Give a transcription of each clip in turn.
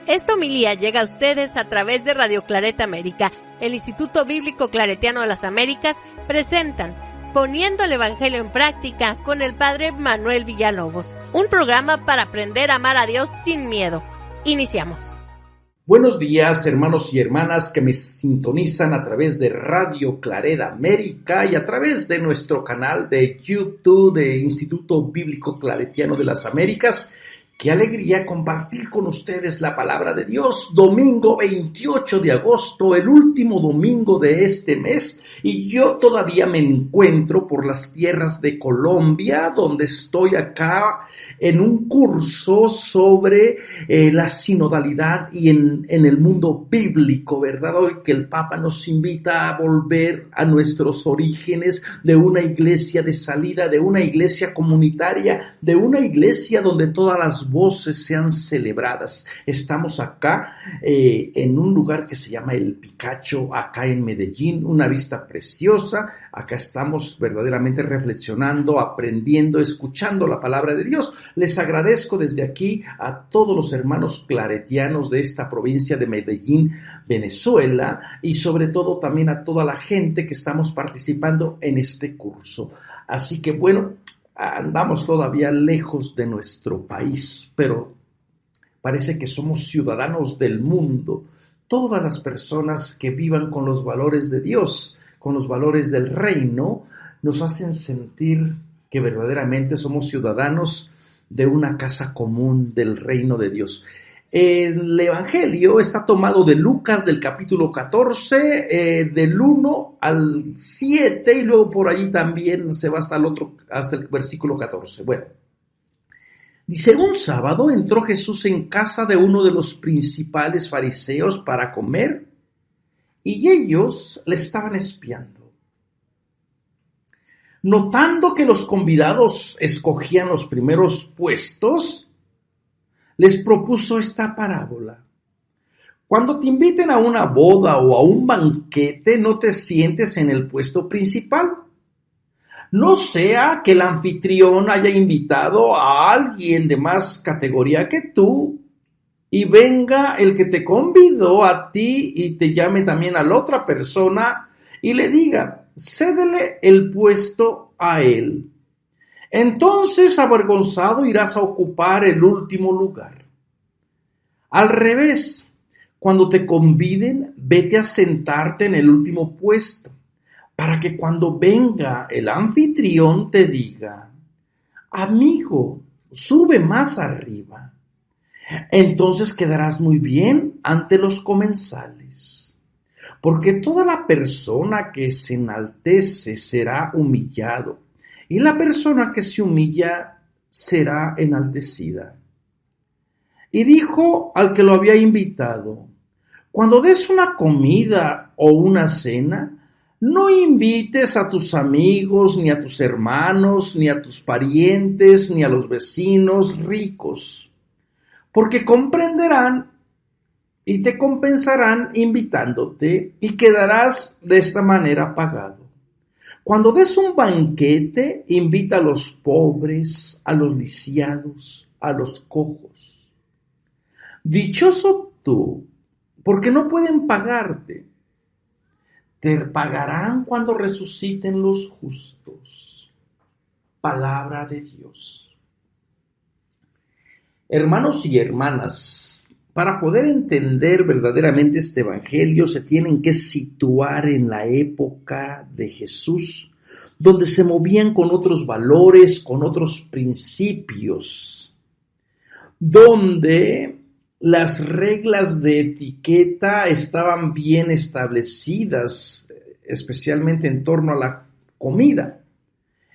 Esta homilía llega a ustedes a través de Radio Claret América. El Instituto Bíblico Claretiano de las Américas presentan Poniendo el Evangelio en Práctica con el Padre Manuel Villalobos, un programa para aprender a amar a Dios sin miedo. Iniciamos. Buenos días, hermanos y hermanas que me sintonizan a través de Radio Claret América y a través de nuestro canal de YouTube de Instituto Bíblico Claretiano de las Américas. Qué alegría compartir con ustedes la palabra de Dios. Domingo 28 de agosto, el último domingo de este mes, y yo todavía me encuentro por las tierras de Colombia, donde estoy acá en un curso sobre la sinodalidad y en el mundo bíblico, ¿verdad? Hoy que el Papa nos invita a volver a nuestros orígenes de una iglesia de salida, de una iglesia comunitaria, de una iglesia donde todas las voces sean celebradas. Estamos acá en un lugar que se llama El Picacho, acá en Medellín, una vista preciosa. Acá estamos verdaderamente reflexionando, aprendiendo, escuchando la palabra de Dios. Les agradezco desde aquí a todos los hermanos claretianos de esta provincia de Medellín, Venezuela, y sobre todo también a toda la gente que estamos participando en este curso. Así que bueno, andamos todavía lejos de nuestro país, pero parece que somos ciudadanos del mundo. Todas las personas que vivan con los valores de Dios, con los valores del reino, nos hacen sentir que verdaderamente somos ciudadanos de una casa común del reino de Dios. El Evangelio está tomado de Lucas, del capítulo 14, del 1 al 7, y luego por allí también se va hasta el versículo 14. Bueno, dice: un sábado entró Jesús en casa de uno de los principales fariseos para comer, y ellos le estaban espiando. Notando que los convidados escogían los primeros puestos, les propuso esta parábola. Cuando te inviten a una boda o a un banquete, no te sientes en el puesto principal. No sea que el anfitrión haya invitado a alguien de más categoría que tú y venga el que te convidó a ti y te llame también a la otra persona y le diga: cédele el puesto a él. Entonces, avergonzado, irás a ocupar el último lugar. Al revés, cuando te conviden, vete a sentarte en el último puesto, para que cuando venga el anfitrión te diga: amigo, sube más arriba. Entonces quedarás muy bien ante los comensales. Porque toda la persona que se enaltece será humillado, y la persona que se humilla será enaltecida. Y dijo al que lo había invitado: cuando des una comida o una cena, no invites a tus amigos, ni a tus hermanos, ni a tus parientes, ni a los vecinos ricos, porque comprenderán y te compensarán invitándote, y quedarás de esta manera pagado. Cuando des un banquete, invita a los pobres, a los lisiados, a los cojos. Dichoso tú, porque no pueden pagarte. Te pagarán cuando resuciten los justos. Palabra de Dios. Hermanos y hermanas, para poder entender verdaderamente este evangelio se tienen que situar en la época de Jesús, donde se movían con otros valores, con otros principios, donde las reglas de etiqueta estaban bien establecidas, especialmente en torno a la comida.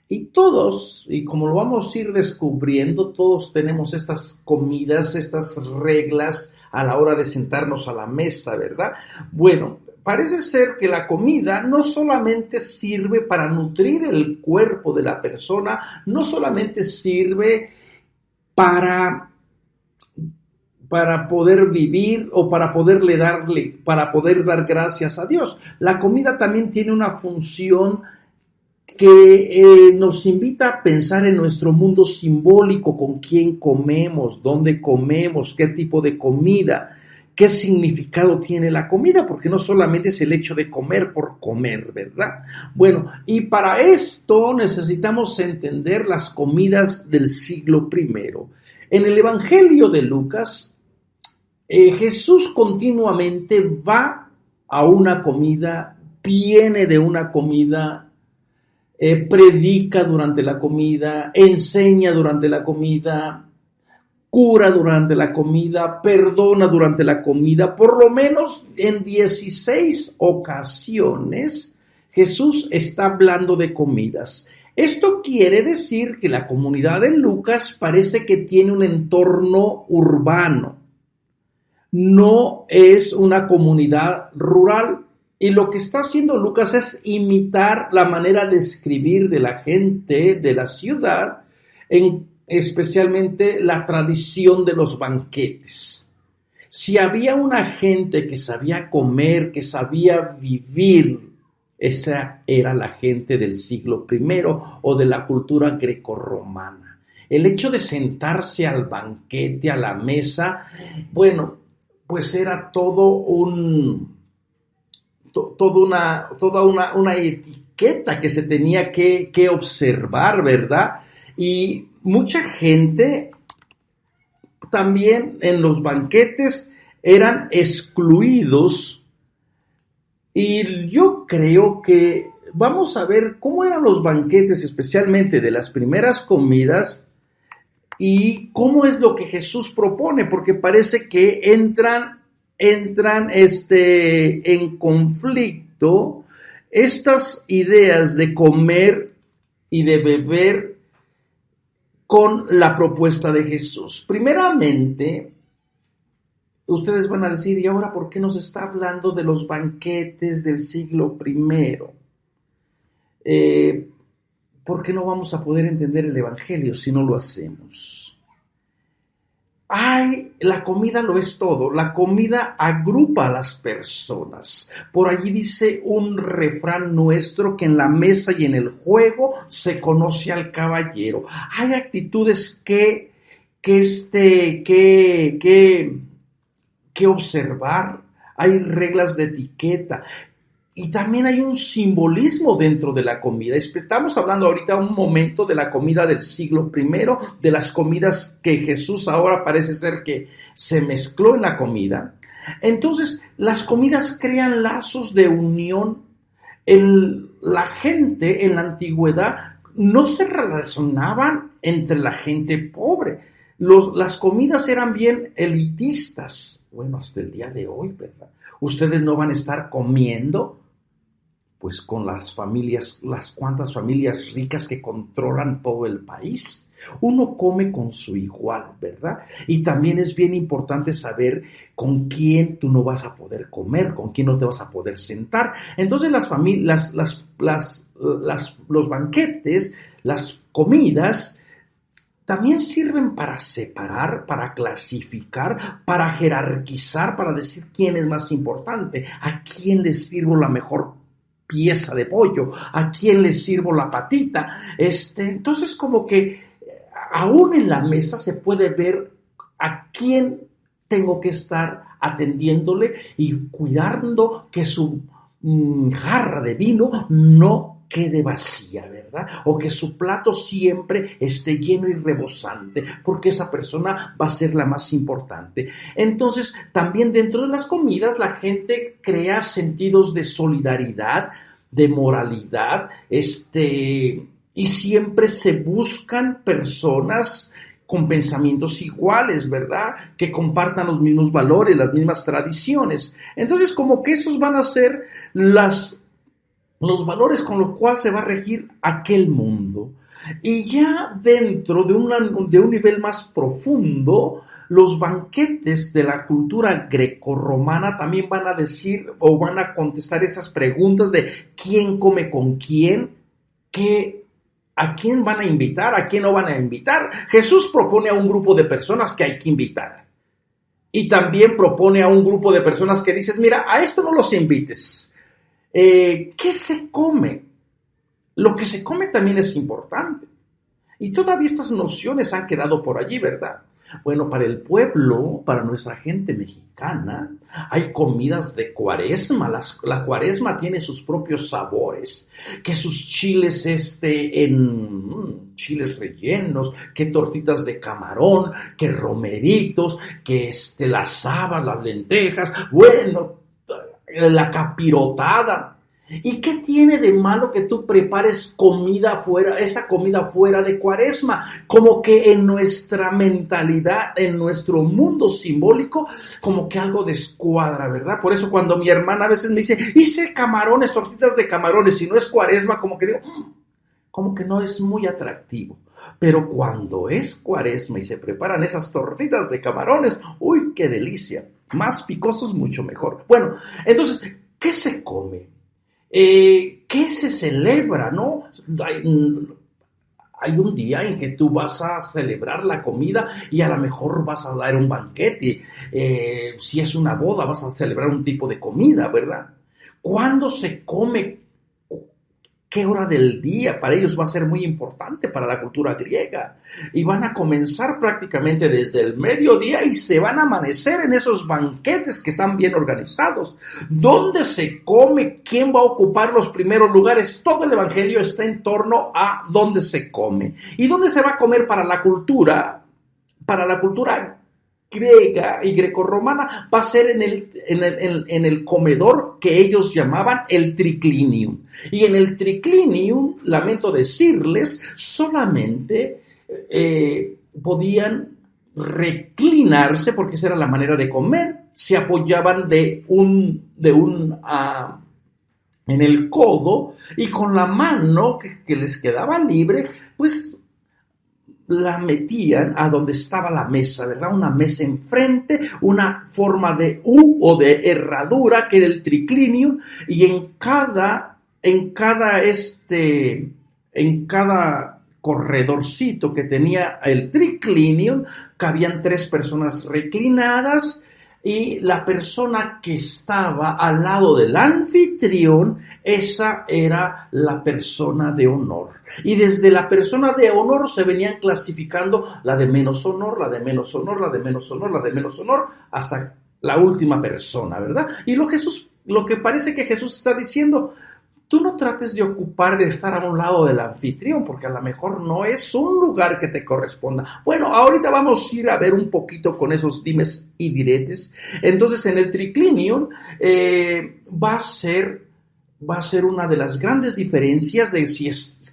Y todos, y como lo vamos a ir descubriendo, todos tenemos estas comidas, estas reglas a la hora de sentarnos a la mesa, ¿verdad? Bueno, parece ser que la comida no solamente sirve para nutrir el cuerpo de la persona, no solamente sirve para poder vivir o para poder dar gracias a Dios. La comida también tiene una función que nos invita a pensar en nuestro mundo simbólico, con quién comemos, dónde comemos, qué tipo de comida. qué significado tiene la comida, porque no solamente es el hecho de comer por comer, ¿verdad? Bueno, y para esto necesitamos entender las comidas del siglo I. En el Evangelio de Lucas, Jesús continuamente va a una comida, viene de una comida, predica durante la comida, enseña durante la comida, cura durante la comida, perdona durante la comida. Por lo menos en 16 ocasiones Jesús está hablando de comidas. Esto quiere decir que la comunidad de Lucas parece que tiene un entorno urbano. No es una comunidad rural. Y lo que está haciendo Lucas es imitar la manera de escribir de la gente de la ciudad, especialmente la tradición de los banquetes. Si había una gente que sabía comer, que sabía vivir, esa era la gente del siglo I o de la cultura grecorromana. El hecho de sentarse al banquete, a la mesa, bueno, pues era toda una etiqueta que se tenía que observar, ¿verdad? Y mucha gente también en los banquetes eran excluidos. Y yo creo que vamos a ver cómo eran los banquetes, especialmente de las primeras comidas, y cómo es lo que Jesús propone, porque parece que entran en conflicto estas ideas de comer y de beber con la propuesta de Jesús. Primeramente, ustedes van a decir, ¿y ahora por qué nos está hablando de los banquetes del siglo I? ¿Por qué no vamos a poder entender el Evangelio si no lo hacemos? La comida lo es todo. La comida agrupa a las personas. Por allí dice un refrán nuestro que en la mesa y en el juego se conoce al caballero. Hay actitudes que observar. Hay reglas de etiqueta. Y también hay un simbolismo dentro de la comida. Estamos hablando ahorita un momento de la comida del siglo I, de las comidas que Jesús ahora parece ser que se mezcló en la comida. Entonces, las comidas crean lazos de unión. La gente en la antigüedad no se relacionaban entre la gente pobre. Las comidas eran bien elitistas. Bueno, hasta el día de hoy, ¿verdad? Ustedes no van a estar comiendo pues con las cuantas familias ricas que controlan todo el país. Uno come con su igual, ¿verdad? Y también es bien importante saber con quién tú no vas a poder comer, con quién no te vas a poder sentar. Entonces los banquetes, las comidas, también sirven para separar, para clasificar, para jerarquizar, para decir quién es más importante, a quién le sirvo la mejor pieza de pollo, a quién le sirvo la patita. Entonces como que aún en la mesa se puede ver a quién tengo que estar atendiéndole y cuidando que su jarra de vino no quede vacía, ¿verdad? O que su plato siempre esté lleno y rebosante, porque esa persona va a ser la más importante. Entonces, también dentro de las comidas, la gente crea sentidos de solidaridad, de moralidad, y siempre se buscan personas con pensamientos iguales, ¿verdad? Que compartan los mismos valores, las mismas tradiciones. Entonces, como que esos van a ser los valores con los cuales se va a regir aquel mundo. Y ya dentro de un nivel más profundo, los banquetes de la cultura grecorromana también van a decir o van a contestar esas preguntas de quién come con quién, a quién van a invitar, a quién no van a invitar. Jesús propone a un grupo de personas que hay que invitar. Y también propone a un grupo de personas que dices, mira, a esto no los invites. ¿Qué se come? Lo que se come también es importante. Y todavía estas nociones han quedado por allí, ¿verdad? Bueno, para el pueblo, para nuestra gente mexicana, hay comidas de cuaresma. La cuaresma tiene sus propios sabores, que sus chiles chiles rellenos, que tortitas de camarón, que romeritos, que las habas, las lentejas, bueno, la capirotada. ¿Y qué tiene de malo que tú prepares esa comida fuera de cuaresma? Como que en nuestra mentalidad, en nuestro mundo simbólico, como que algo descuadra, ¿verdad? Por eso cuando mi hermana a veces me dice, hice camarones, tortitas de camarones, si no es cuaresma, como que digo, como que no es muy atractivo. Pero cuando es cuaresma y se preparan esas tortitas de camarones, ¡uy, qué delicia! Más picosos, mucho mejor. Bueno, entonces, ¿qué se come? ¿Qué se celebra, no? Hay un día en que tú vas a celebrar la comida y a lo mejor vas a dar un banquete. Si es una boda, vas a celebrar un tipo de comida, ¿verdad? ¿Cuándo se come? ¿Qué hora del día? Para ellos va a ser muy importante para la cultura griega. Y van a comenzar prácticamente desde el mediodía y se van a amanecer en esos banquetes que están bien organizados. ¿Dónde se come? ¿Quién va a ocupar los primeros lugares? Todo el evangelio está en torno a dónde se come. ¿Y dónde se va a comer para la cultura? Para la cultura griega y grecorromana va a ser en el comedor que ellos llamaban el triclinium. Y en el triclinium, lamento decirles, solamente podían reclinarse, porque esa era la manera de comer, se apoyaban en el codo y con la mano que les quedaba libre, pues la metían a donde estaba la mesa, ¿verdad? Una mesa enfrente, una forma de U o de herradura que era el triclinium, y en cada corredorcito que tenía el triclinium cabían 3 personas reclinadas, y la persona que estaba al lado del anfitrión, esa era la persona de honor. Y desde la persona de honor se venían clasificando la de menos honor, la de menos honor, la de menos honor, la de menos honor, hasta la última persona, ¿verdad? Y lo que parece que Jesús está diciendo, tú no trates de estar a un lado del anfitrión, porque a lo mejor no es un lugar que te corresponda. Bueno, ahorita vamos a ir a ver un poquito con esos dimes y diretes. Entonces, en el triclinium va a ser una de las grandes diferencias de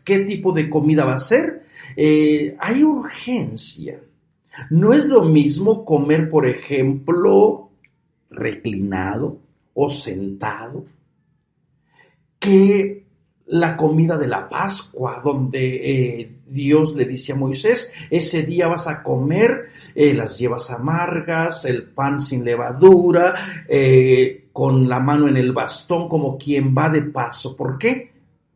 qué tipo de comida va a ser. Hay urgencia. No es lo mismo comer, por ejemplo, reclinado o sentado, que la comida de la Pascua, donde Dios le dice a Moisés, ese día vas a comer las hierbas amargas, el pan sin levadura, con la mano en el bastón, como quien va de paso. ¿Por qué?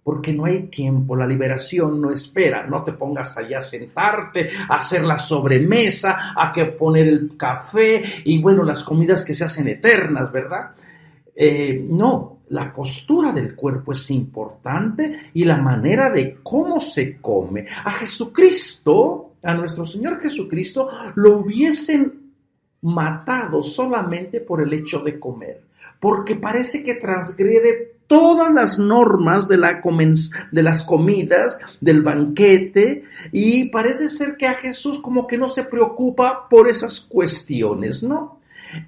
Porque no hay tiempo, la liberación no espera. No te pongas allá a sentarte, a hacer la sobremesa, a que poner el café y bueno, las comidas que se hacen eternas, ¿verdad? No. La postura del cuerpo es importante y la manera de cómo se come. A Jesucristo, a nuestro Señor Jesucristo, lo hubiesen matado solamente por el hecho de comer, porque parece que transgrede todas las normas de las comidas, del banquete, y parece ser que a Jesús como que no se preocupa por esas cuestiones, ¿no?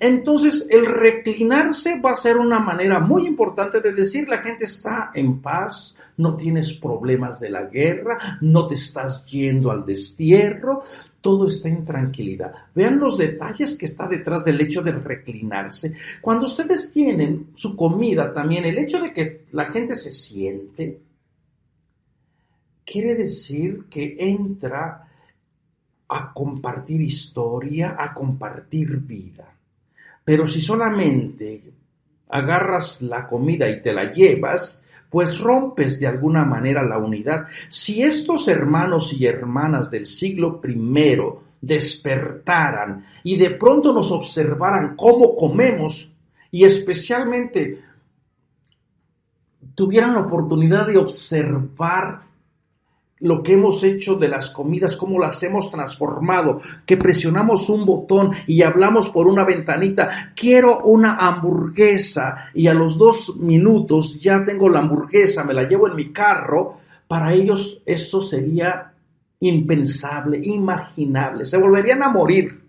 Entonces, el reclinarse va a ser una manera muy importante de decir, la gente está en paz, no tienes problemas de la guerra, no te estás yendo al destierro, todo está en tranquilidad. Vean los detalles que está detrás del hecho de reclinarse. Cuando ustedes tienen su comida también, el hecho de que la gente se siente, quiere decir que entra a compartir historia, a compartir vida. Pero si solamente agarras la comida y te la llevas, pues rompes de alguna manera la unidad. Si estos hermanos y hermanas del siglo I despertaran y de pronto nos observaran cómo comemos, y lo que hemos hecho de las comidas, cómo las hemos transformado, que presionamos un botón y hablamos por una ventanita, quiero una hamburguesa, y a los 2 minutos ya tengo la hamburguesa, me la llevo en mi carro. Para ellos eso sería impensable, inimaginable, se volverían a morir.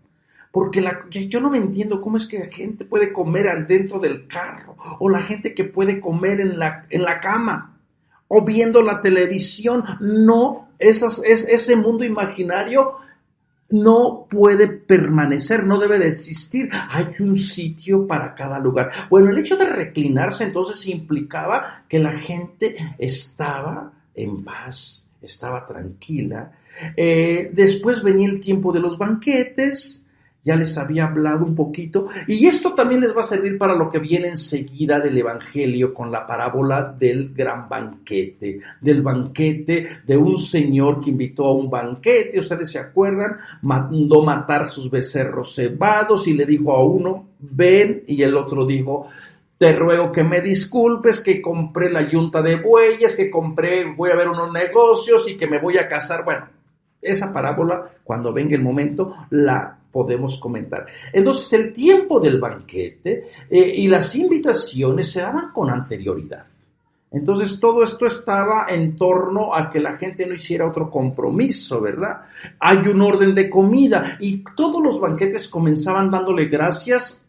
Porque yo no me entiendo cómo es que la gente puede comer dentro del carro, o la gente que puede comer en la cama, o viendo la televisión. No, ese mundo imaginario no puede permanecer, no debe de existir. Hay un sitio para cada lugar. Bueno, el hecho de reclinarse entonces implicaba que la gente estaba en paz, estaba tranquila. Después venía el tiempo de los banquetes. Ya les había hablado un poquito, y esto también les va a servir para lo que viene enseguida del Evangelio con la parábola del gran banquete, del banquete de un señor que invitó a un banquete. Ustedes se acuerdan, mandó matar sus becerros cebados y le dijo a uno, ven, y el otro dijo, te ruego que me disculpes, que compré la yunta de bueyes, voy a ver unos negocios y que me voy a casar. Bueno, esa parábola, cuando venga el momento, la podemos comentar. Entonces, el tiempo del banquete y las invitaciones se daban con anterioridad. Entonces, todo esto estaba en torno a que la gente no hiciera otro compromiso, ¿verdad? Hay un orden de comida, y todos los banquetes comenzaban dándole gracias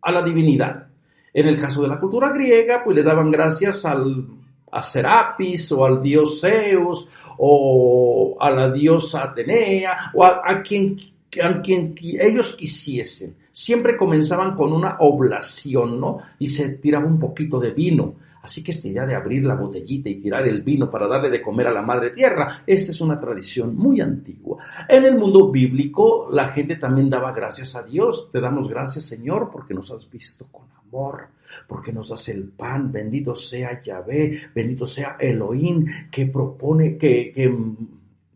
a la divinidad. En el caso de la cultura griega, pues le daban gracias a Serapis, o al dios Zeus, o a la diosa Atenea, o a quien ellos quisiesen. Siempre comenzaban con una oblación, ¿no? Y se tiraba un poquito de vino. Así que esta idea de abrir la botellita y tirar el vino para darle de comer a la madre tierra, esta es una tradición muy antigua. En el mundo bíblico, la gente también daba gracias a Dios. Te damos gracias, Señor, porque nos has visto con amor, porque nos das el pan. Bendito sea Yahvé, bendito sea Elohim, que propone que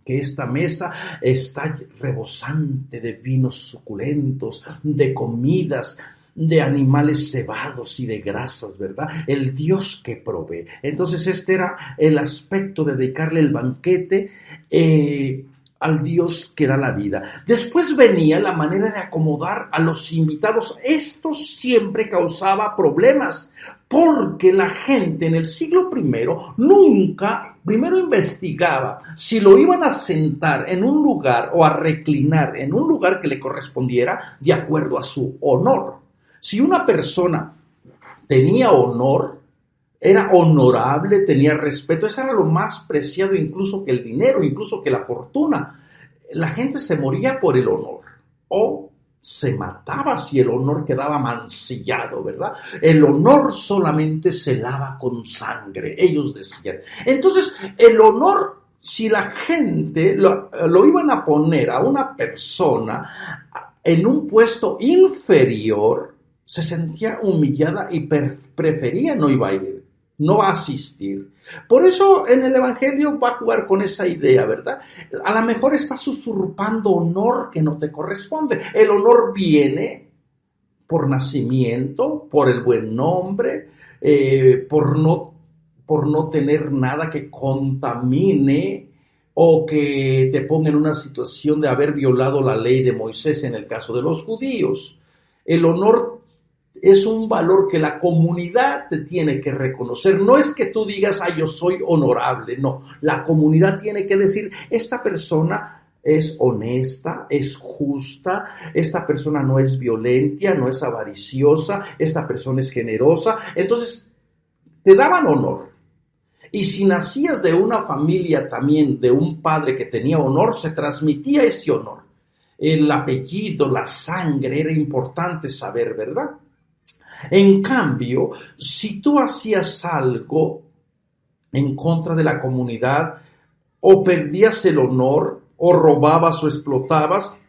esta mesa está rebosante de vinos suculentos, de comidas, de animales cebados y de grasas, ¿verdad? El Dios que provee. Entonces este era el aspecto de dedicarle el banquete al Dios que da la vida. Después venía la manera de acomodar a los invitados. Esto siempre causaba problemas, porque la gente en el siglo nunca primero investigaba si lo iban a sentar en un lugar o a reclinar en un lugar que le correspondiera de acuerdo a su honor. Si una persona tenía honor, era honorable, tenía respeto, eso era lo más preciado incluso que el dinero, incluso que la fortuna. La gente se moría por el honor, o se mataba si el honor quedaba mancillado, ¿verdad? El honor solamente se lava con sangre, ellos decían. Entonces, el honor, si la gente lo iban a poner a una persona en un puesto inferior, se sentía humillada y prefería no ir, no va a asistir. Por eso en el Evangelio va a jugar con esa idea, ¿verdad? A lo mejor estás usurpando honor que no te corresponde. El honor viene por nacimiento, por el buen nombre, por no tener nada que contamine o que te ponga en una situación de haber violado la ley de Moisés en el caso de los judíos. El honor es un valor que la comunidad te tiene que reconocer. No es que tú digas, yo soy honorable. No, la comunidad tiene que decir, esta persona es honesta, es justa, esta persona no es violenta, no es avariciosa, esta persona es generosa. Entonces, te daban honor. Y si nacías de una familia también, de un padre que tenía honor, se transmitía ese honor. El apellido, la sangre, era importante saber, ¿verdad? En cambio, si tú hacías algo en contra de la comunidad, o perdías el honor, o robabas o explotabas,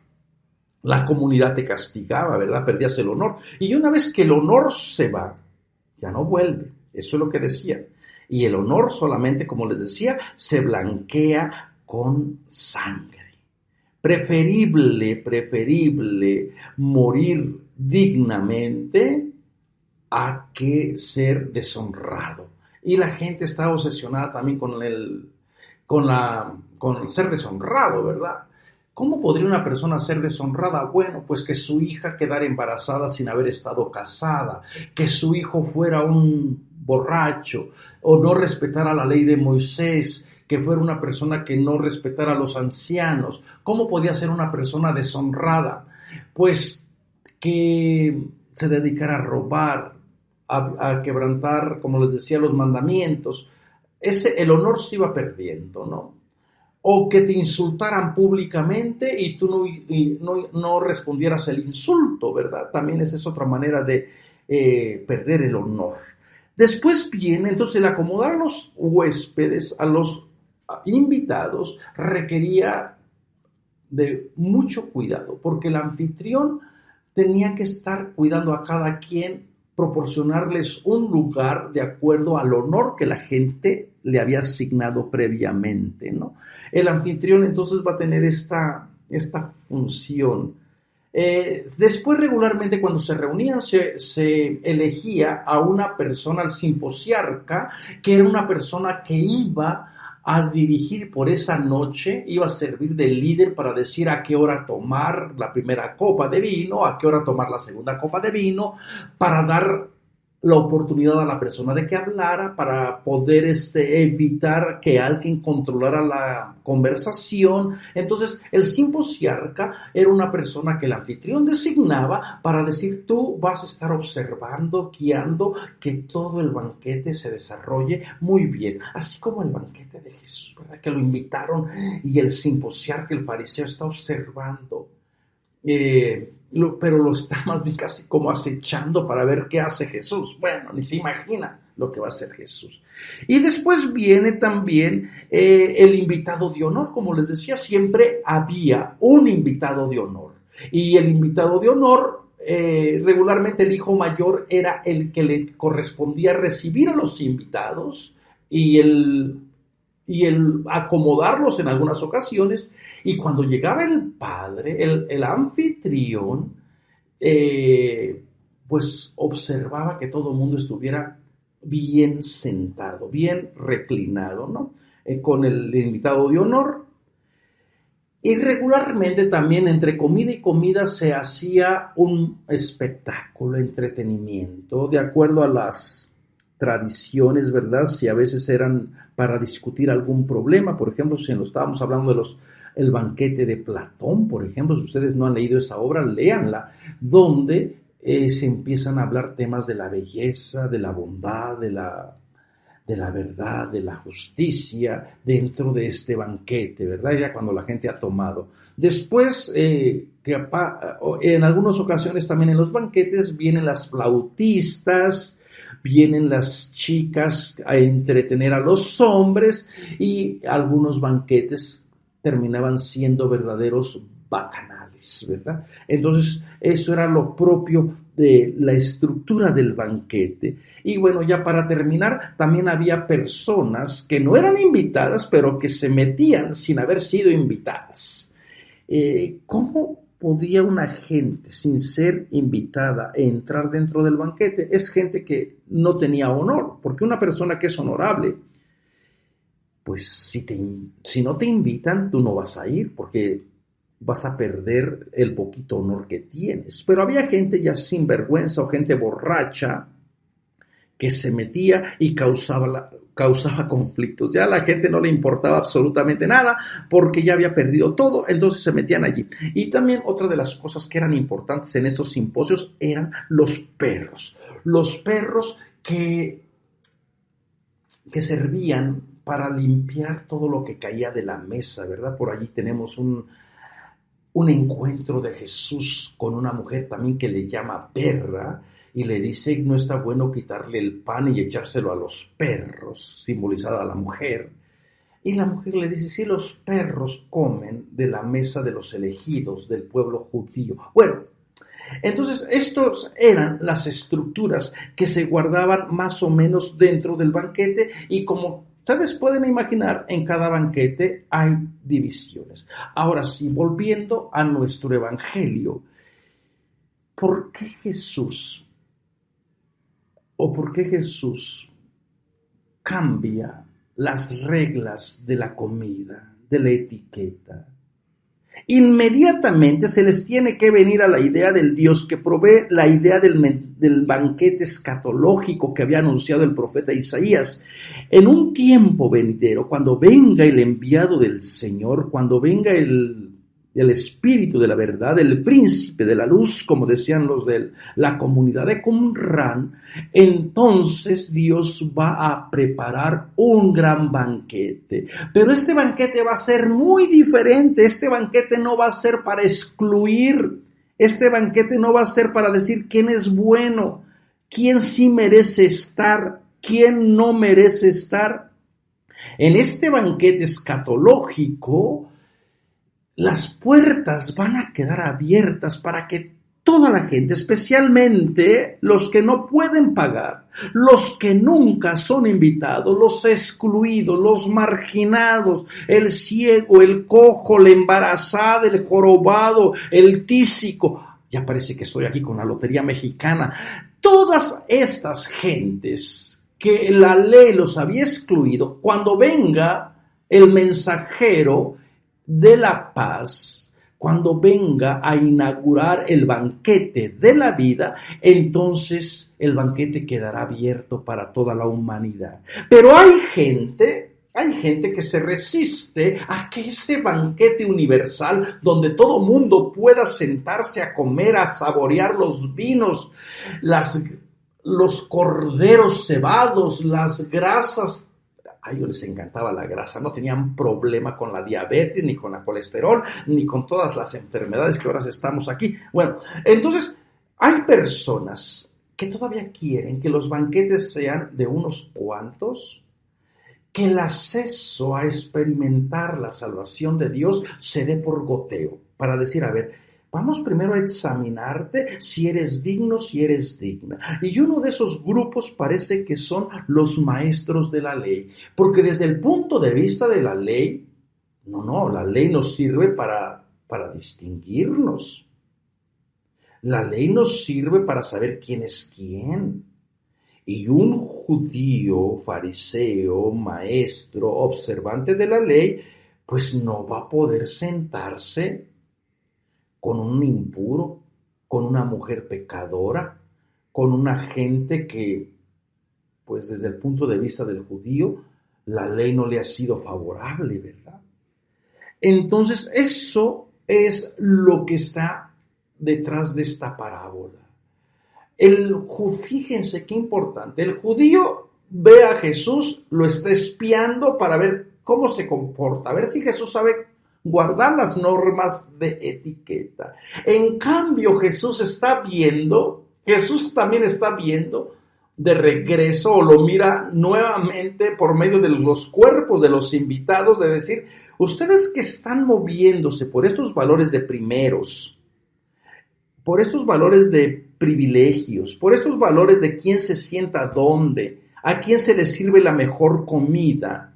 la comunidad te castigaba, ¿verdad? Perdías el honor. Y una vez que el honor se va, ya no vuelve. Eso es lo que decía. Y el honor solamente, como les decía, se blanquea con sangre. Preferible morir dignamente a que ser deshonrado. Y la gente está obsesionada también con con ser deshonrado, ¿verdad? ¿Cómo podría una persona ser deshonrada? Bueno, pues que su hija quedara embarazada sin haber estado casada, que su hijo fuera un borracho o no respetara la ley de Moisés, que fuera una persona que no respetara a los ancianos. ¿Cómo podía ser una persona deshonrada? Pues que se dedicara a robar, a quebrantar, como les decía, los mandamientos. El honor se iba perdiendo, ¿no? O que te insultaran públicamente y tú no respondieras el insulto, ¿verdad? También esa es otra manera de perder el honor. Después viene, entonces, el acomodar a los huéspedes, a los invitados, requería de mucho cuidado, porque el anfitrión tenía que estar cuidando a cada quien, proporcionarles un lugar de acuerdo al honor que la gente le había asignado previamente, ¿no? El anfitrión entonces va a tener esta función. Después, regularmente, cuando se reunían, se elegía a una persona, al simposiarca, que era una persona que iba a dirigir por esa noche, iba a servir de líder para decir a qué hora tomar la primera copa de vino, a qué hora tomar la segunda copa de vino, para dar la oportunidad a la persona de que hablara, para poder evitar que alguien controlara la conversación. Entonces, el simposiarca era una persona que el anfitrión designaba para decir: tú vas a estar observando, guiando, que todo el banquete se desarrolle muy bien. Así como el banquete de Jesús, ¿verdad? Que lo invitaron y el simposiarca, el fariseo, está observando. Pero lo está más bien casi como acechando para ver qué hace Jesús. Bueno, ni se imagina lo que va a hacer Jesús. Y después viene también el invitado de honor. Como les decía, siempre había un invitado de honor. Y el invitado de honor, regularmente el hijo mayor, era el que le correspondía recibir a los invitados y el acomodarlos en algunas ocasiones. Y cuando llegaba el padre, el anfitrión, pues observaba que todo el mundo estuviera bien sentado, bien reclinado, ¿no? Con el invitado de honor. Y regularmente también entre comida y comida se hacía un espectáculo, entretenimiento, de acuerdo a las tradiciones, ¿verdad? Si a veces eran para discutir algún problema. Por ejemplo, si lo estábamos hablando de el banquete de Platón, por ejemplo, si ustedes no han leído esa obra, léanla, donde se empiezan a hablar temas de la belleza, de la bondad, de la verdad, de la justicia dentro de este banquete, ¿verdad? Ya cuando la gente ha tomado. Después, en algunas ocasiones también en los banquetes vienen las flautistas, vienen las chicas a entretener a los hombres, y algunos banquetes terminaban siendo verdaderos bacanales, ¿verdad? Entonces, eso era lo propio de la estructura del banquete. Y bueno, ya para terminar, también había personas que no eran invitadas, pero que se metían sin haber sido invitadas. ¿Cómo podía una gente, sin ser invitada, entrar dentro del banquete? Es gente que no tenía honor, porque una persona que es honorable, pues si no te invitan, tú no vas a ir, porque vas a perder el poquito honor que tienes. Pero había gente ya sin vergüenza o gente borracha que se metía y causaba conflictos. Ya a la gente no le importaba absolutamente nada porque ya había perdido todo, entonces se metían allí. Y también otra de las cosas que eran importantes en estos simposios eran los perros. Los perros que servían para limpiar todo lo que caía de la mesa, ¿verdad? Por allí tenemos un encuentro de Jesús con una mujer también que le llama perra, y le dice: no está bueno quitarle el pan y echárselo a los perros, simbolizada a la mujer. Y la mujer le dice: sí, los perros comen de la mesa de los elegidos del pueblo judío. Bueno, entonces estas eran las estructuras que se guardaban más o menos dentro del banquete, y como ustedes pueden imaginar, en cada banquete hay divisiones. Ahora sí, volviendo a nuestro evangelio, ¿por qué Jesús cambia las reglas de la comida, de la etiqueta. Inmediatamente se les tiene que venir a la idea del Dios que provee, la idea del banquete escatológico que había anunciado el profeta Isaías. En un tiempo venidero, cuando venga el enviado del Señor, cuando venga el Espíritu de la verdad, el príncipe de la luz, como decían los de la comunidad de Qumran, entonces Dios va a preparar un gran banquete. Pero este banquete va a ser muy diferente. Este banquete no va a ser para excluir. Este banquete no va a ser para decir quién es bueno, quién sí merece estar, quién no merece estar. En este banquete escatológico, las puertas van a quedar abiertas para que toda la gente, especialmente los que no pueden pagar, los que nunca son invitados, los excluidos, los marginados, el ciego, el cojo, la embarazada, el jorobado, el tísico. Ya parece que estoy aquí con la Lotería Mexicana. Todas estas gentes que la ley los había excluido, cuando venga el mensajero de la paz, cuando venga a inaugurar el banquete de la vida, entonces el banquete quedará abierto para toda la humanidad. Pero hay gente que se resiste a que ese banquete universal, donde todo mundo pueda sentarse a comer, a saborear los vinos, los corderos cebados, las grasas. A ellos les encantaba la grasa, no tenían problema con la diabetes, ni con la colesterol, ni con todas las enfermedades que ahora estamos aquí. Bueno, entonces hay personas que todavía quieren que los banquetes sean de unos cuantos, que el acceso a experimentar la salvación de Dios se dé por goteo, para decir, a ver, vamos primero a examinarte si eres digno, si eres digna. Y uno de esos grupos parece que son los maestros de la ley. Porque desde el punto de vista de la ley, la ley nos sirve para distinguirnos. La ley nos sirve para saber quién es quién. Y un judío, fariseo, maestro, observante de la ley, pues no va a poder sentarse con un impuro, con una mujer pecadora, con una gente que, pues desde el punto de vista del judío, la ley no le ha sido favorable, ¿verdad? Entonces, eso es lo que está detrás de esta parábola. Fíjense qué importante, el judío ve a Jesús, lo está espiando para ver cómo se comporta, a ver si Jesús sabe guardar las normas de etiqueta. En cambio, Jesús también está viendo de regreso, o lo mira nuevamente por medio de los cuerpos de los invitados, de decir, ustedes que están moviéndose por estos valores de primeros, por estos valores de privilegios, por estos valores de quién se sienta dónde, a quién se le sirve la mejor comida,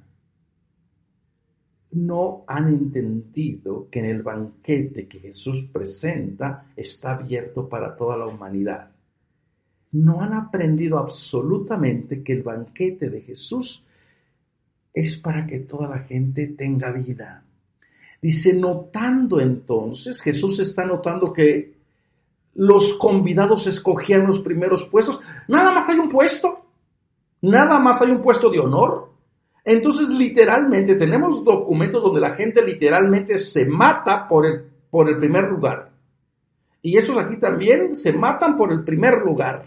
no han entendido que en el banquete que Jesús presenta está abierto para toda la humanidad. No han aprendido absolutamente que el banquete de Jesús es para que toda la gente tenga vida. Dice, notando entonces, Jesús está notando que los convidados escogían los primeros puestos. Nada más hay un puesto de honor. Entonces, literalmente, tenemos documentos donde la gente literalmente se mata por el primer lugar. Y esos aquí también se matan por el primer lugar.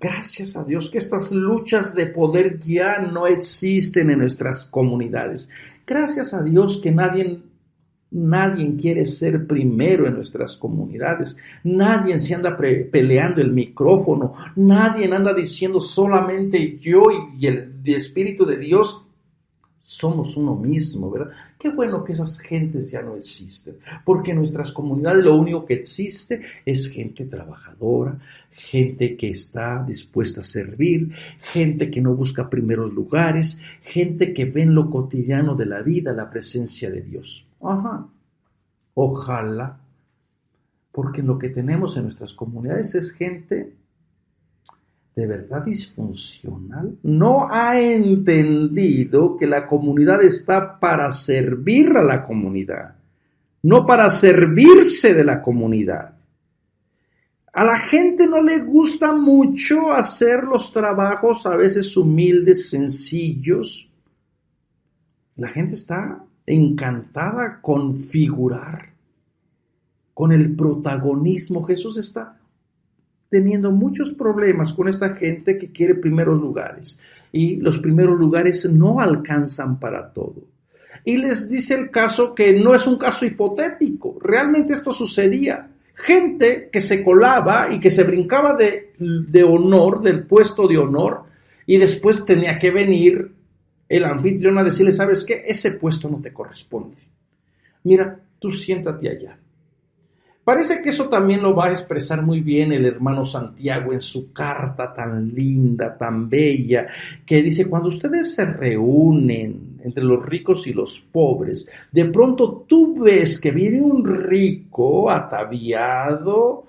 Gracias a Dios que estas luchas de poder ya no existen en nuestras comunidades. Gracias a Dios que nadie quiere ser primero en nuestras comunidades. Nadie se anda peleando el micrófono. Nadie anda diciendo solamente yo y el Espíritu de Dios somos uno mismo, ¿verdad? Qué bueno que esas gentes ya no existen, porque en nuestras comunidades lo único que existe es gente trabajadora, gente que está dispuesta a servir, gente que no busca primeros lugares, gente que ve en lo cotidiano de la vida la presencia de Dios. Ojalá, porque lo que tenemos en nuestras comunidades es gente de verdad disfuncional. No ha entendido que la comunidad está para servir a la comunidad, no para servirse de la comunidad. A la gente no le gusta mucho hacer los trabajos a veces humildes, sencillos. La gente está encantada con figurar, con el protagonismo. Jesús está teniendo muchos problemas con esta gente que quiere primeros lugares. Y los primeros lugares no alcanzan para todo. Y les dice el caso que no es un caso hipotético. Realmente esto sucedía. Gente que se colaba y que se brincaba de honor, del puesto de honor, y después tenía que venir el anfitrión a decirle, ¿sabes qué? Ese puesto no te corresponde. Mira, tú siéntate allá. Parece que eso también lo va a expresar muy bien el hermano Santiago en su carta tan linda, tan bella, que dice, cuando ustedes se reúnen entre los ricos y los pobres, de pronto tú ves que viene un rico ataviado,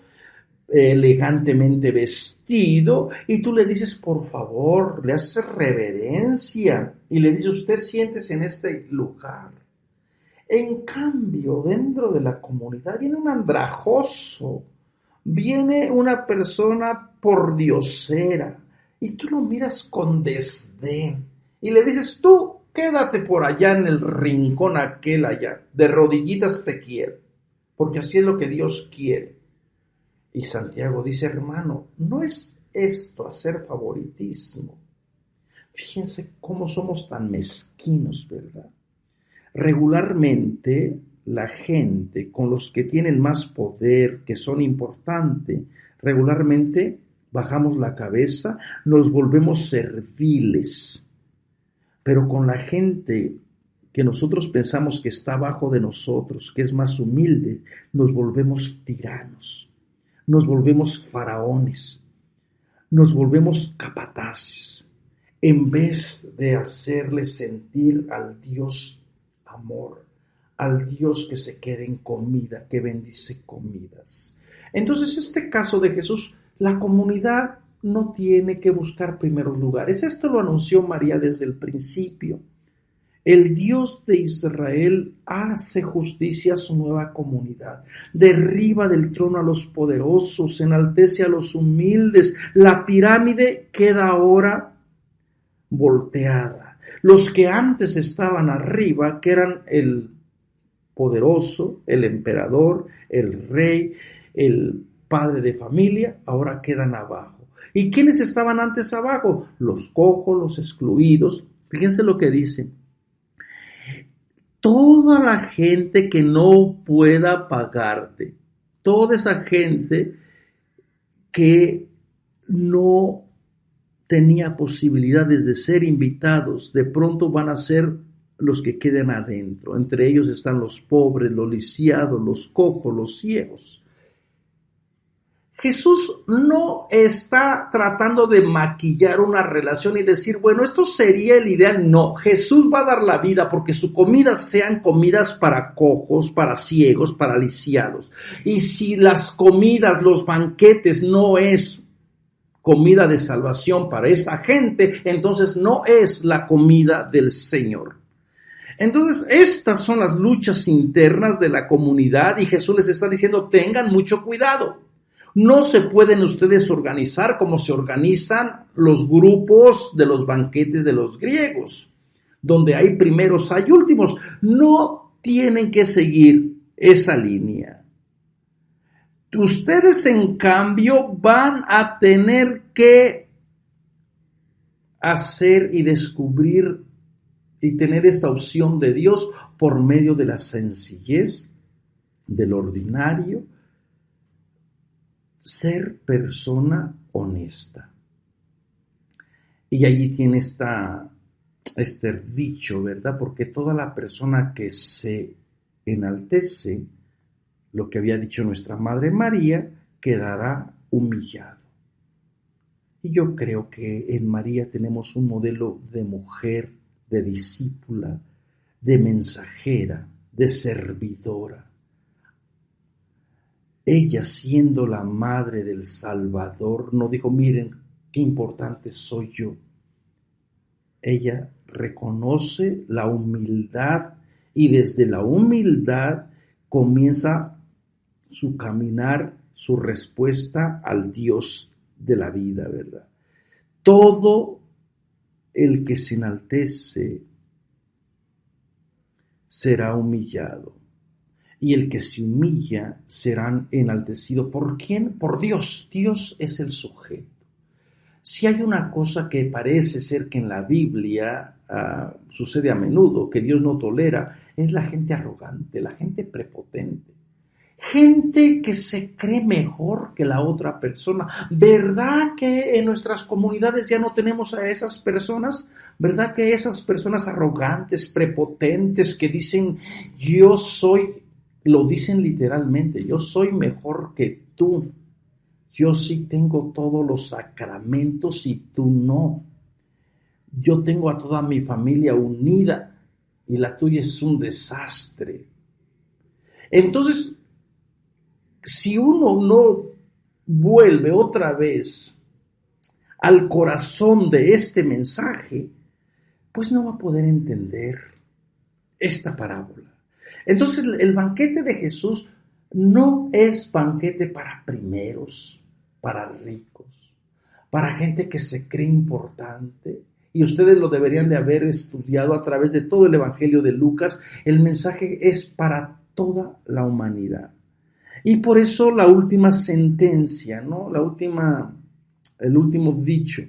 elegantemente vestido, y tú le dices, por favor, le haces reverencia, y le dices, usted siéntese en este lugar. En cambio, dentro de la comunidad viene un andrajoso, viene una persona pordiosera y tú lo miras con desdén y le dices, tú quédate por allá en el rincón aquel allá, de rodillitas te quiero, porque así es lo que Dios quiere. Y Santiago dice, hermano, no es esto hacer favoritismo. Fíjense cómo somos tan mezquinos, ¿verdad? Regularmente la gente con los que tienen más poder, que son importantes, regularmente bajamos la cabeza, nos volvemos serviles. Pero con la gente que nosotros pensamos que está abajo de nosotros, que es más humilde, nos volvemos tiranos, nos volvemos faraones, nos volvemos capataces, en vez de hacerle sentir al Dios amor, al Dios que se quede en comida, que bendice comidas. Entonces, este caso de Jesús, la comunidad no tiene que buscar primeros lugares. Esto lo anunció María desde el principio. El Dios de Israel hace justicia a su nueva comunidad, derriba del trono a los poderosos, enaltece a los humildes. La pirámide queda ahora volteada. Los que antes estaban arriba, que eran el poderoso, el emperador, el rey, el padre de familia, ahora quedan abajo. ¿Y quiénes estaban antes abajo? Los cojos, los excluidos. Fíjense lo que dice. Toda la gente que no pueda pagarte, toda esa gente que no tenía posibilidades de ser invitados, de pronto van a ser los que queden adentro. Entre ellos están los pobres, los lisiados, los cojos, los ciegos. Jesús no está tratando de maquillar una relación y decir, bueno, esto sería el ideal. No, Jesús va a dar la vida porque sus comidas sean comidas para cojos, para ciegos, para lisiados. Y si las comidas, los banquetes no es comida de salvación para esa gente, entonces no es la comida del Señor. Entonces, estas son las luchas internas de la comunidad y Jesús les está diciendo, tengan mucho cuidado. No se pueden ustedes organizar como se organizan los grupos de los banquetes de los griegos, donde hay primeros, hay últimos. No tienen que seguir esa línea. Ustedes, en cambio, van a tener que hacer y descubrir y tener esta opción de Dios por medio de la sencillez, del ordinario, ser persona honesta. Y allí tiene este dicho, ¿verdad? Porque toda la persona que se enaltece, lo que había dicho nuestra Madre María, quedará humillado. Y yo creo que en María tenemos un modelo de mujer, de discípula, de mensajera, de servidora. Ella, siendo la madre del Salvador, no dijo, miren, qué importante soy yo. Ella reconoce la humildad y desde la humildad comienza su caminar, su respuesta al Dios de la vida, ¿verdad? Todo el que se enaltece será humillado, y el que se humilla será enaltecido. ¿Por quién? Por Dios. Dios es el sujeto. Si hay una cosa que parece ser que en la Biblia sucede a menudo, que Dios no tolera, es la gente arrogante, la gente prepotente. Gente que se cree mejor que la otra persona. ¿Verdad que en nuestras comunidades ya no tenemos a esas personas? ¿Verdad que esas personas arrogantes, prepotentes, que dicen, yo soy, lo dicen literalmente, yo soy mejor que tú? Yo sí tengo todos los sacramentos y tú no. Yo tengo a toda mi familia unida y la tuya es un desastre. Entonces, si uno no vuelve otra vez al corazón de este mensaje, pues no va a poder entender esta parábola. Entonces, el banquete de Jesús no es banquete para primeros, para ricos, para gente que se cree importante. Y ustedes lo deberían de haber estudiado a través de todo el Evangelio de Lucas. El mensaje es para toda la humanidad. Y por eso la última sentencia, ¿no? El último dicho.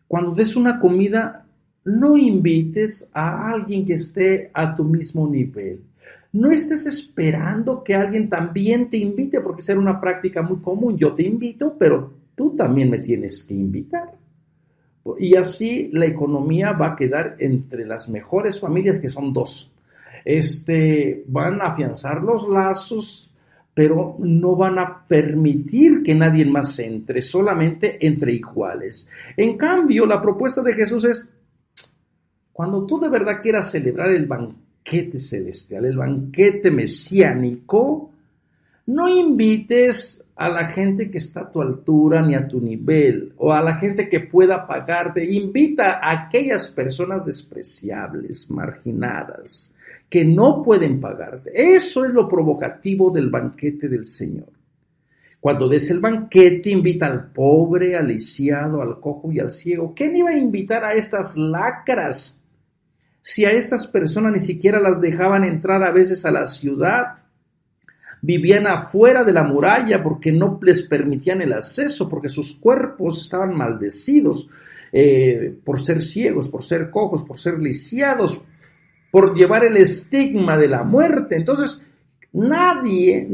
Cuando des una comida, no invites a alguien que esté a tu mismo nivel. No estés esperando que alguien también te invite, porque será una práctica muy común. Yo te invito, pero tú también me tienes que invitar. Y así la economía va a quedar entre las mejores familias, que son dos. Van a afianzar los lazos, pero no van a permitir que nadie más entre, solamente entre iguales. En cambio, la propuesta de Jesús es, cuando tú de verdad quieras celebrar el banquete celestial, el banquete mesiánico, no invites a la gente que está a tu altura ni a tu nivel, o a la gente que pueda pagarte. Invita a aquellas personas despreciables, marginadas, que no pueden pagarte. Eso es lo provocativo del banquete del Señor. Cuando des el banquete, invita al pobre, al lisiado, al cojo y al ciego. ¿Quién iba a invitar a estas lacras? Si a estas personas ni siquiera las dejaban entrar a veces a la ciudad, vivían afuera de la muralla porque no les permitían el acceso, porque sus cuerpos estaban maldecidos por ser ciegos, por ser cojos, por ser lisiados, por llevar el estigma de la muerte. Entonces, nadie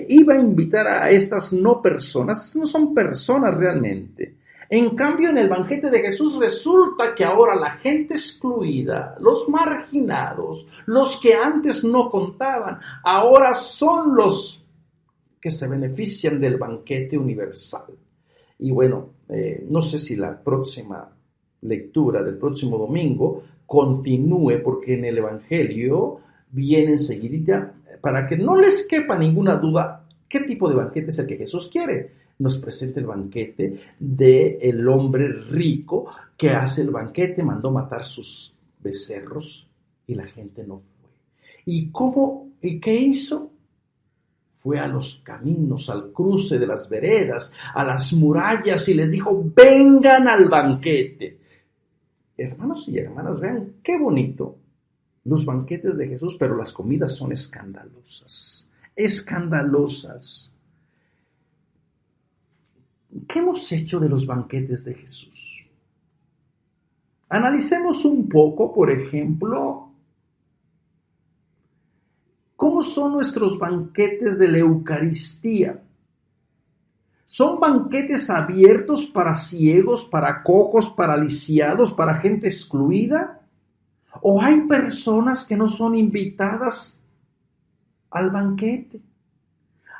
iba a invitar a estas no personas. No son personas realmente. En cambio, en el banquete de Jesús resulta que ahora la gente excluida, los marginados, los que antes no contaban, ahora son los que se benefician del banquete universal. Y bueno, no sé si la próxima lectura del próximo domingo continúe, porque en el Evangelio viene enseguidita, para que no les quepa ninguna duda qué tipo de banquete es el que Jesús quiere. Nos presenta el banquete del hombre rico que hace el banquete, mandó matar sus becerros y la gente no fue. ¿Y qué hizo? Fue a los caminos, al cruce de las veredas, a las murallas y les dijo, vengan al banquete. Hermanos y hermanas, vean qué bonito los banquetes de Jesús, pero las comidas son escandalosas, escandalosas. ¿Qué hemos hecho de los banquetes de Jesús? Analicemos un poco, por ejemplo, cómo son nuestros banquetes de la Eucaristía. ¿Son banquetes abiertos para ciegos, para cojos, para lisiados, para gente excluida? ¿O hay personas que no son invitadas al banquete?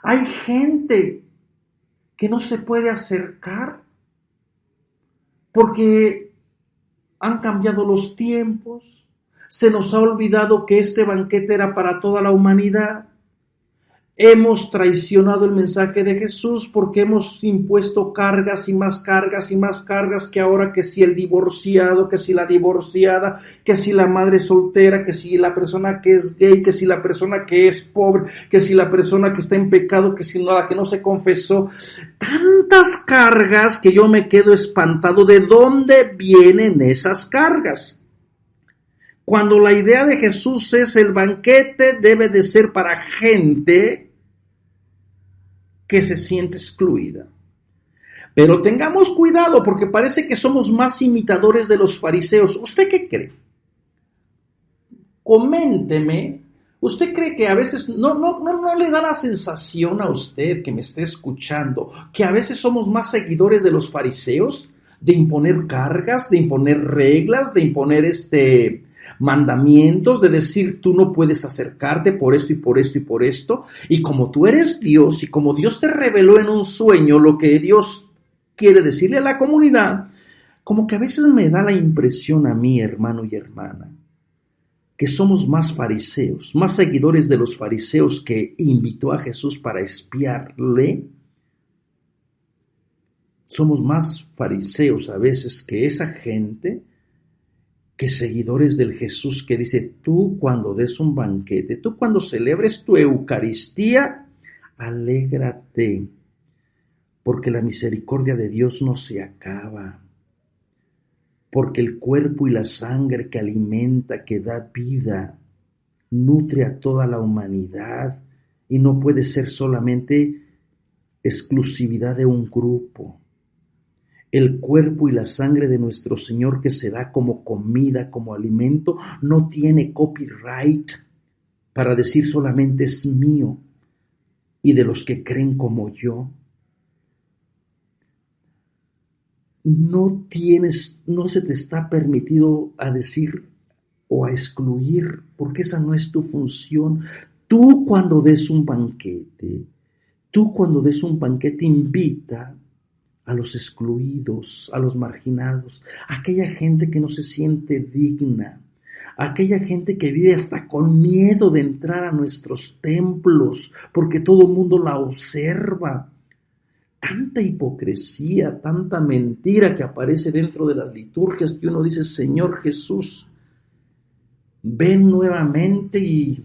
¿Hay gente que no se puede acercar porque han cambiado los tiempos? Se nos ha olvidado que este banquete era para toda la humanidad. Hemos traicionado el mensaje de Jesús porque hemos impuesto cargas y más cargas y más cargas, que ahora que si el divorciado, que si la divorciada, que si la madre soltera, que si la persona que es gay, que si la persona que es pobre, que si la persona que está en pecado, que si no, la que no se confesó. Tantas cargas que yo me quedo espantado. ¿De dónde vienen esas cargas? Cuando la idea de Jesús es el banquete debe de ser para gente que se siente excluida. Pero tengamos cuidado porque parece que somos más imitadores de los fariseos. ¿Usted qué cree? Coménteme. ¿Usted cree que a veces no le da la sensación a usted que me esté escuchando que a veces somos más seguidores de los fariseos? De imponer cargas, de imponer reglas, de imponer mandamientos, de decir tú no puedes acercarte por esto y por esto y por esto, y como tú eres Dios y como Dios te reveló en un sueño lo que Dios quiere decirle a la comunidad, como que a veces me da la impresión a mí, hermano y hermana, que somos más fariseos, más seguidores de los fariseos que invitó a Jesús para espiarle. Somos más fariseos a veces que esa gente, que seguidores del Jesús que dice, tú cuando des un banquete, tú cuando celebres tu Eucaristía, alégrate, porque la misericordia de Dios no se acaba, porque el cuerpo y la sangre que alimenta, que da vida, nutre a toda la humanidad y no puede ser solamente exclusividad de un grupo. El cuerpo y la sangre de nuestro Señor que se da como comida, como alimento, no tiene copyright para decir solamente es mío y de los que creen como yo. No se te está permitido a decir o a excluir, porque esa no es tu función. Tú cuando des un banquete invita a los excluidos, a los marginados, a aquella gente que no se siente digna, a aquella gente que vive hasta con miedo de entrar a nuestros templos, porque todo el mundo la observa. Tanta hipocresía, tanta mentira que aparece dentro de las liturgias, que uno dice, Señor Jesús, ven nuevamente y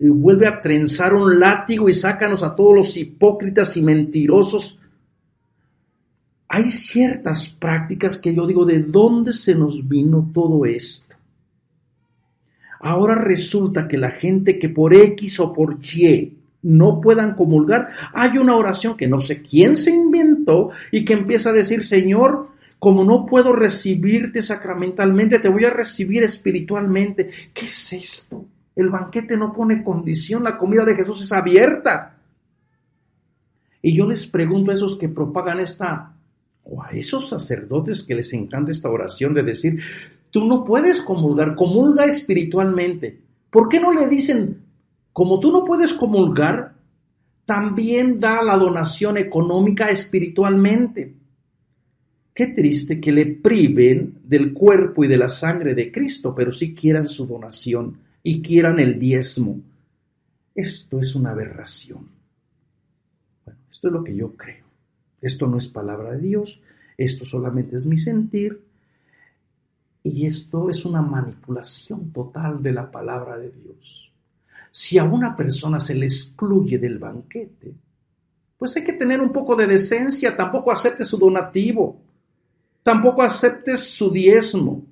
vuelve a trenzar un látigo y sácanos a todos los hipócritas y mentirosos. Hay ciertas prácticas que yo digo, ¿de dónde se nos vino todo esto? Ahora resulta que la gente que por X o por Y no puedan comulgar, hay una oración que no sé quién se inventó y que empieza a decir, Señor, como no puedo recibirte sacramentalmente, te voy a recibir espiritualmente. ¿Qué es esto? El banquete no pone condición, la comida de Jesús es abierta. Y yo les pregunto a esos que propagan o a esos sacerdotes que les encanta esta oración de decir, tú no puedes comulgar, comulga espiritualmente. ¿Por qué no le dicen, como tú no puedes comulgar, también da la donación económica espiritualmente? Qué triste que le priven del cuerpo y de la sangre de Cristo, pero sí quieran su donación y quieran el diezmo. Esto es una aberración. Bueno, esto es lo que yo creo. Esto no es palabra de Dios, esto solamente es mi sentir y esto es una manipulación total de la palabra de Dios. Si a una persona se le excluye del banquete, pues hay que tener un poco de decencia, tampoco aceptes su donativo, tampoco aceptes su diezmo.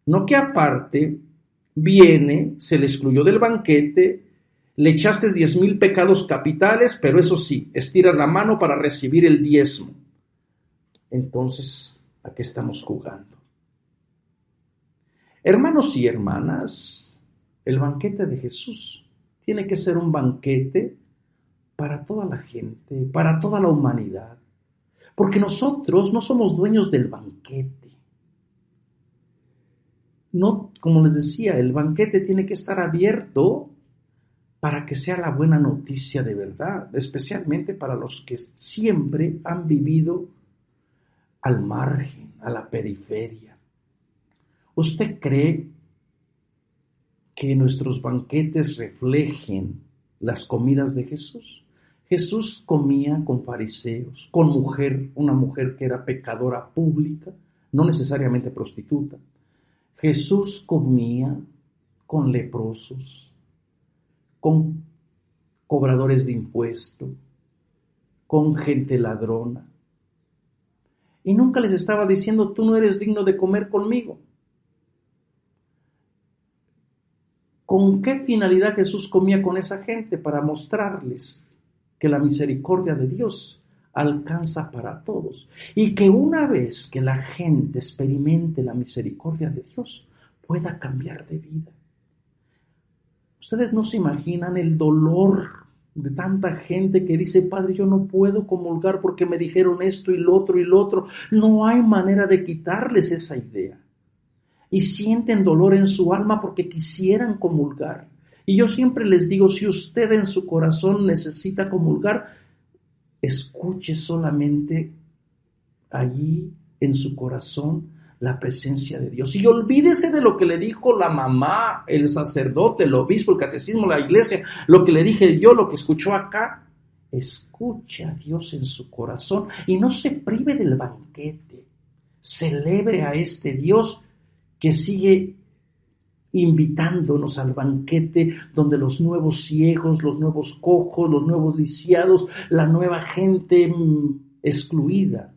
No que aparte viene, se le excluyó del banquete, le echaste 10,000 pecados capitales, pero eso sí, estiras la mano para recibir el diezmo. Entonces, ¿a qué estamos jugando? Hermanos y hermanas, el banquete de Jesús tiene que ser un banquete para toda la gente, para toda la humanidad, porque nosotros no somos dueños del banquete. No, como les decía, el banquete tiene que estar abierto para que sea la buena noticia de verdad, especialmente para los que siempre han vivido al margen, a la periferia. ¿Usted cree que nuestros banquetes reflejen las comidas de Jesús. Jesús comía con fariseos, con una mujer que era pecadora pública, no necesariamente prostituta. Jesús comía con leprosos, con cobradores de impuestos, con gente ladrona. Y nunca les estaba diciendo, tú no eres digno de comer conmigo. ¿Con qué finalidad Jesús comía con esa gente? Para mostrarles que la misericordia de Dios alcanza para todos. Y que una vez que la gente experimente la misericordia de Dios, pueda cambiar de vida. Ustedes no se imaginan el dolor de tanta gente que dice, Padre, yo no puedo comulgar porque me dijeron esto y lo otro y lo otro. No hay manera de quitarles esa idea. Y sienten dolor en su alma porque quisieran comulgar. Y yo siempre les digo, si usted en su corazón necesita comulgar, escuche solamente allí en su corazón la presencia de Dios. Y olvídese de lo que le dijo la mamá, el sacerdote, el obispo, el catecismo, la iglesia, lo que le dije yo, lo que escuchó acá. Escuche a Dios en su corazón y no se prive del banquete. Celebre a este Dios que sigue invitándonos al banquete donde los nuevos ciegos, los nuevos cojos, los nuevos lisiados, la nueva gente excluida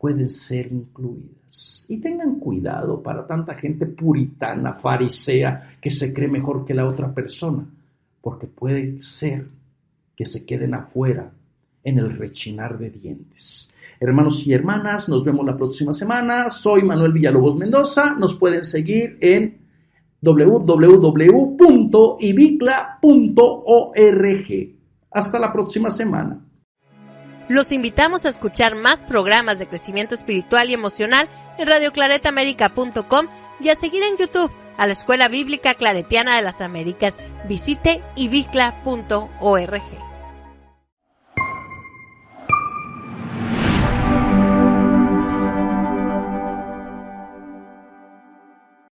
pueden ser incluidas. Y tengan cuidado para tanta gente puritana, farisea, que se cree mejor que la otra persona, porque puede ser que se queden afuera en el rechinar de dientes. Hermanos y hermanas, nos vemos la próxima semana. Soy Manuel Villalobos Mendoza. Nos pueden seguir en www.ibicla.org. Hasta la próxima semana. Los invitamos a escuchar más programas de crecimiento espiritual y emocional en radioclaretamerica.com y a seguir en YouTube a la Escuela Bíblica Claretiana de las Américas. Visite ibicla.org.